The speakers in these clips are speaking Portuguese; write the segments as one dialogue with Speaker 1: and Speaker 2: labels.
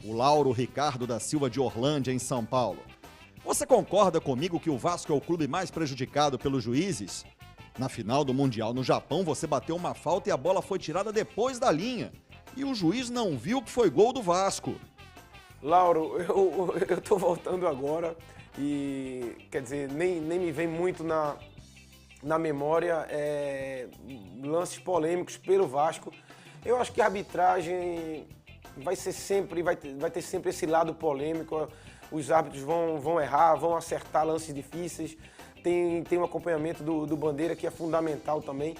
Speaker 1: O Lauro Ricardo da Silva de Orlândia, em São Paulo. Você concorda comigo que o Vasco é o clube mais prejudicado pelos juízes? Na final do Mundial no Japão, você bateu uma falta e a bola foi tirada depois da linha. E o juiz não viu que foi gol do Vasco.
Speaker 2: Lauro, eu tô voltando agora e, quer dizer, nem me vem muito na memória lances polêmicos pelo Vasco. Eu acho que a arbitragem vai ter sempre esse lado polêmico. Os árbitros vão errar, vão acertar lances difíceis. Tem um acompanhamento do Bandeira que é fundamental também.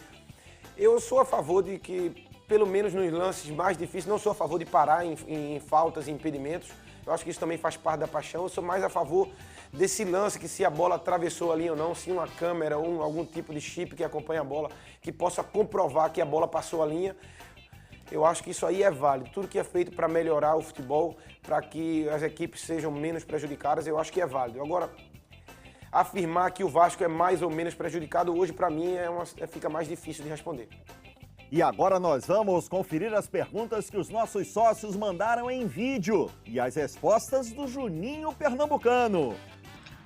Speaker 2: Eu sou a favor de que, pelo menos nos lances mais difíceis, não sou a favor de parar em faltas e impedimentos. Eu acho que isso também faz parte da paixão. Eu sou mais a favor desse lance, que se a bola atravessou a linha ou não, se uma câmera ou algum tipo de chip que acompanha a bola, que possa comprovar que a bola passou a linha. Eu acho que isso aí é válido. Tudo que é feito para melhorar o futebol, para que as equipes sejam menos prejudicadas, eu acho que é válido. Agora, afirmar que o Vasco é mais ou menos prejudicado hoje, para mim, fica mais difícil de responder.
Speaker 1: E agora nós vamos conferir as perguntas que os nossos sócios mandaram em vídeo e as respostas do Juninho Pernambucano.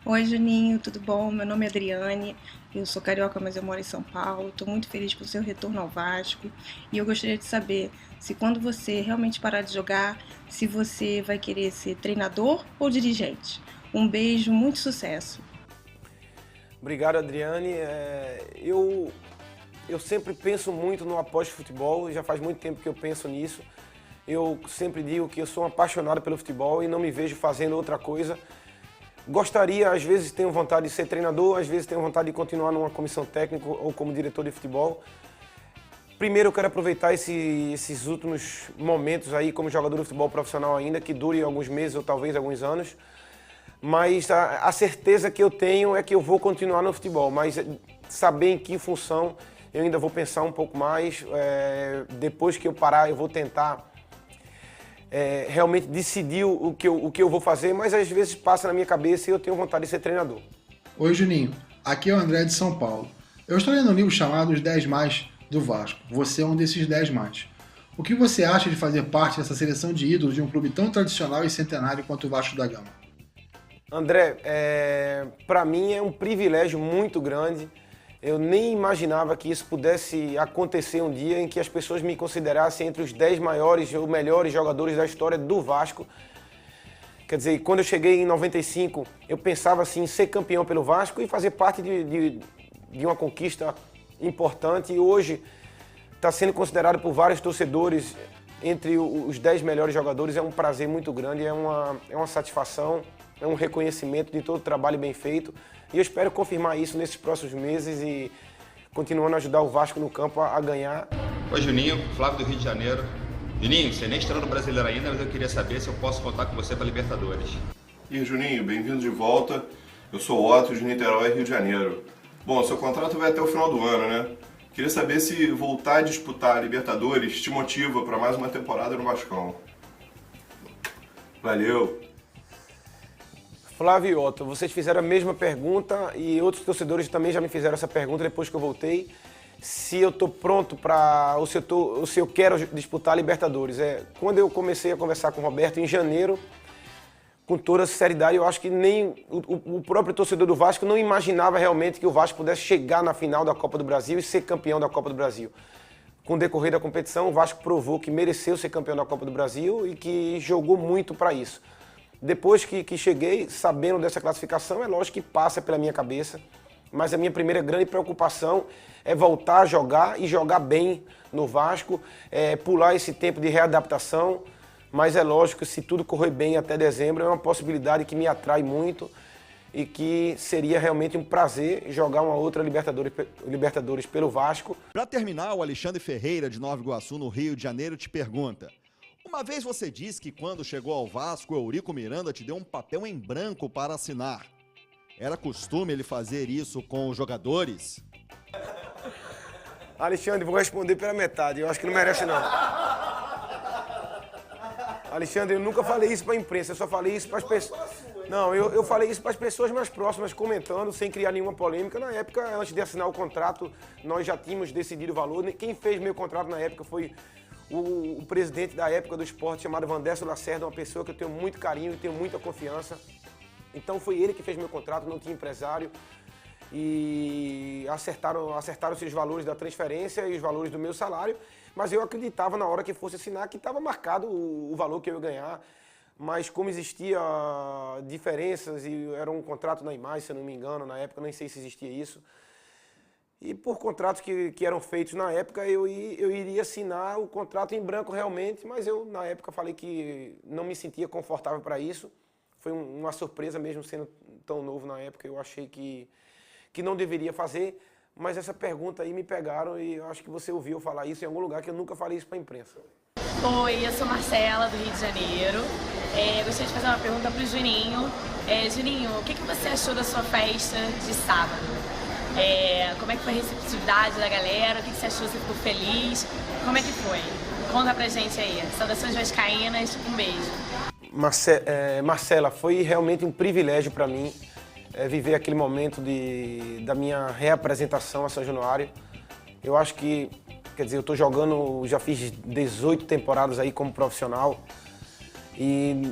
Speaker 3: Oi, Juninho, tudo bom? Meu nome é Adriane, eu sou carioca, mas eu moro em São Paulo. Estou muito feliz com o seu retorno ao Vasco e eu gostaria de saber se quando você realmente parar de jogar, se você vai querer ser treinador ou dirigente. Um beijo, muito sucesso.
Speaker 2: Obrigado, Adriane. Eu sempre penso muito no após-futebol, já faz muito tempo que eu penso nisso. Eu sempre digo que eu sou um apaixonado pelo futebol e não me vejo fazendo outra coisa. Gostaria, às vezes tenho vontade de ser treinador, às vezes tenho vontade de continuar numa comissão técnica ou como diretor de futebol. Primeiro eu quero aproveitar esses últimos momentos aí como jogador de futebol profissional ainda, que dure alguns meses ou talvez alguns anos. Mas a certeza que eu tenho é que eu vou continuar no futebol, mas saber em que função eu ainda vou pensar um pouco mais. Depois que eu parar, eu vou tentar realmente decidir o que eu vou fazer, mas às vezes passa na minha cabeça e eu tenho vontade de ser treinador.
Speaker 4: Oi, Juninho. Aqui é o André de São Paulo. Eu estou lendo um livro chamado Os 10 Mais do Vasco. Você é um desses 10 mais. O que você acha de fazer parte dessa seleção de ídolos de um clube tão tradicional e centenário quanto o Vasco da Gama?
Speaker 2: André, para mim é um privilégio muito grande. Eu nem imaginava que isso pudesse acontecer um dia em que as pessoas me considerassem entre os 10 maiores ou melhores jogadores da história do Vasco. Quer dizer, quando eu cheguei em 95, eu pensava assim, em ser campeão pelo Vasco e fazer parte de uma conquista importante. E hoje está sendo considerado por vários torcedores entre os 10 melhores jogadores. É um prazer muito grande, é uma satisfação, é um reconhecimento de todo o trabalho bem feito. E eu espero confirmar isso nesses próximos meses e continuando a ajudar o Vasco no campo a ganhar.
Speaker 5: Oi, Juninho, Flávio do Rio de Janeiro. Juninho, você nem estreou no Brasileiro ainda, mas eu queria saber se eu posso contar com você para Libertadores.
Speaker 6: E aí, Juninho, bem-vindo de volta. Eu sou o Otto de Niterói, Rio de Janeiro. Bom, seu contrato vai até o final do ano, né? Queria saber se voltar a disputar a Libertadores te motiva para mais uma temporada no Vascão. Valeu!
Speaker 2: Flávio e Otto, vocês fizeram a mesma pergunta e outros torcedores também já me fizeram essa pergunta depois que eu voltei. Se eu estou pronto para, ou se eu quero disputar a Libertadores. Quando eu comecei a conversar com o Roberto em janeiro, com toda a sinceridade, eu acho que nem o próprio torcedor do Vasco não imaginava realmente que o Vasco pudesse chegar na final da Copa do Brasil e ser campeão da Copa do Brasil. Com o decorrer da competição, o Vasco provou que mereceu ser campeão da Copa do Brasil e que jogou muito para isso. Depois que cheguei, sabendo dessa classificação, é lógico que passa pela minha cabeça, mas a minha primeira grande preocupação é voltar a jogar e jogar bem no Vasco, pular esse tempo de readaptação, mas é lógico que se tudo correr bem até dezembro, é uma possibilidade que me atrai muito e que seria realmente um prazer jogar uma outra Libertadores pelo Vasco.
Speaker 1: Para terminar, o Alexandre Ferreira, de Nova Iguaçu, no Rio de Janeiro, te pergunta: uma vez você disse que quando chegou ao Vasco, o Eurico Miranda te deu um papel em branco para assinar. Era costume ele fazer isso com os jogadores?
Speaker 2: Alexandre, vou responder pela metade, eu acho que não merece não. Alexandre, eu nunca falei isso para a imprensa, eu só falei isso para as pessoas. Não, eu falei isso para as pessoas mais próximas, comentando, sem criar nenhuma polêmica. Na época, antes de assinar o contrato, nós já tínhamos decidido o valor. Quem fez meu contrato na época foi O presidente da época do esporte, chamado Vandesso Lacerda, uma pessoa que eu tenho muito carinho e tenho muita confiança. Então foi ele que fez meu contrato, não tinha empresário. E acertaram-se os valores da transferência e os valores do meu salário, mas eu acreditava na hora que fosse assinar que estava marcado o valor que eu ia ganhar, mas como existia diferenças e era um contrato na imagem, se eu não me engano, na época, nem sei se existia isso, e por contratos que eram feitos na época, eu iria assinar o contrato em branco realmente, mas eu na época falei que não me sentia confortável para isso. Foi uma surpresa mesmo sendo tão novo na época, eu achei que não deveria fazer, mas essa pergunta aí me pegaram e eu acho que você ouviu falar isso em algum lugar que eu nunca falei isso para a imprensa.
Speaker 7: Oi, eu sou Marcela, do Rio de Janeiro. Gostaria de fazer uma pergunta para o Juninho. Juninho, o que você achou da sua festa de sábado? Como é que foi a receptividade da galera? O que você achou? Você ficou feliz? Como é que foi? Conta pra gente aí. Saudações vascaínas, um beijo.
Speaker 2: Marcela, foi realmente um privilégio para mim viver aquele momento da minha reapresentação a São Januário. Eu acho que, quer dizer, eu estou jogando, já fiz 18 temporadas aí como profissional e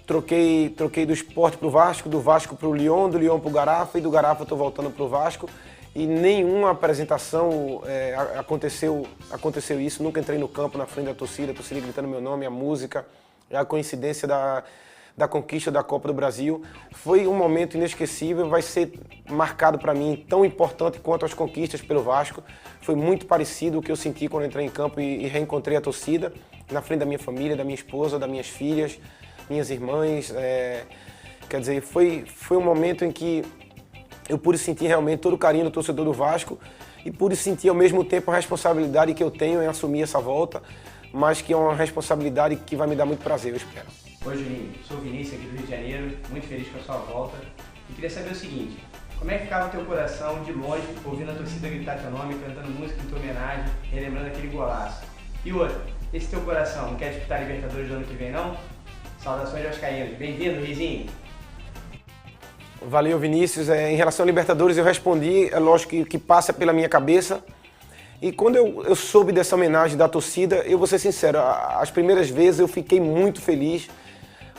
Speaker 2: troquei do Sport para o Vasco, do Vasco para o Lyon, do Lyon para o Garafa e do Garafa estou voltando para o Vasco e nenhuma apresentação aconteceu isso, nunca entrei no campo na frente da torcida, a torcida gritando meu nome, a música, a coincidência da conquista da Copa do Brasil. Foi um momento inesquecível, vai ser marcado para mim, tão importante quanto as conquistas pelo Vasco. Foi muito parecido o que eu senti quando entrei em campo e reencontrei a torcida, na frente da minha família, da minha esposa, das minhas filhas, minhas irmãs. Quer dizer, foi um momento em que eu pude sentir realmente todo o carinho do torcedor do Vasco e pude sentir ao mesmo tempo a responsabilidade que eu tenho em assumir essa volta, mas que é uma responsabilidade que vai me dar muito prazer, eu espero.
Speaker 8: Oi, Juninho, sou o Vinícius aqui do Rio de Janeiro, muito feliz com a sua volta. E queria saber o seguinte, como é que ficava o teu coração de longe, ouvindo a torcida gritar teu nome, cantando música em tua homenagem, relembrando aquele golaço? E outra, esse teu coração não quer disputar a Libertadores do ano que vem, não? Saudações vascaínos, bem-vindo, Rizinho!
Speaker 2: Valeu, Vinícius. Em relação à Libertadores, eu respondi, é lógico que passa pela minha cabeça. E quando eu soube dessa homenagem da torcida, eu vou ser sincero, as primeiras vezes eu fiquei muito feliz,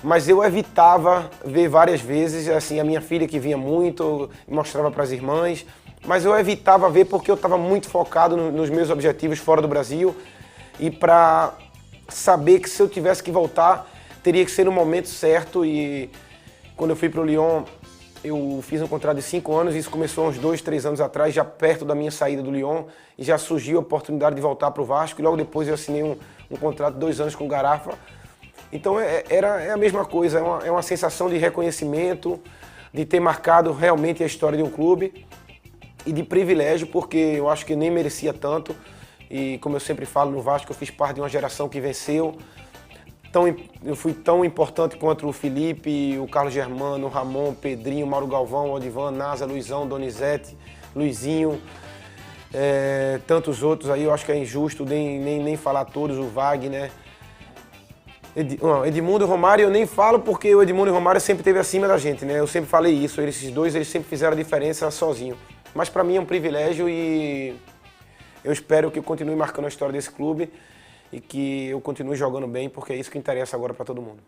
Speaker 2: mas eu evitava ver várias vezes, assim, a minha filha que vinha muito, mostrava para as irmãs, mas eu evitava ver porque eu estava muito focado nos meus objetivos fora do Brasil e para saber que se eu tivesse que voltar, teria que ser no momento certo. E quando eu fui para o Lyon, eu fiz um contrato de 5 anos, isso começou uns 2, 3 anos atrás, já perto da minha saída do Lyon, e já surgiu a oportunidade de voltar para o Vasco, e logo depois eu assinei um contrato de 2 anos com o Garafa. Então é a mesma coisa, é uma sensação de reconhecimento, de ter marcado realmente a história de um clube, e de privilégio, porque eu acho que nem merecia tanto, e como eu sempre falo, no Vasco eu fiz parte de uma geração que venceu. Eu fui tão importante quanto o Felipe, o Carlos Germano, o Ramon, o Pedrinho, o Mauro Galvão, o Odivan, Nasa, Luizão, Donizete, Luizinho, tantos outros aí, eu acho que é injusto nem falar todos, o Wagner, Edmundo e Romário eu nem falo porque o Edmundo e o Romário sempre esteve acima da gente, né? Eu sempre falei isso, esses dois eles sempre fizeram a diferença sozinho. Mas para mim é um privilégio e eu espero que eu continue marcando a história desse clube e que eu continue jogando bem, porque é isso que interessa agora para todo mundo.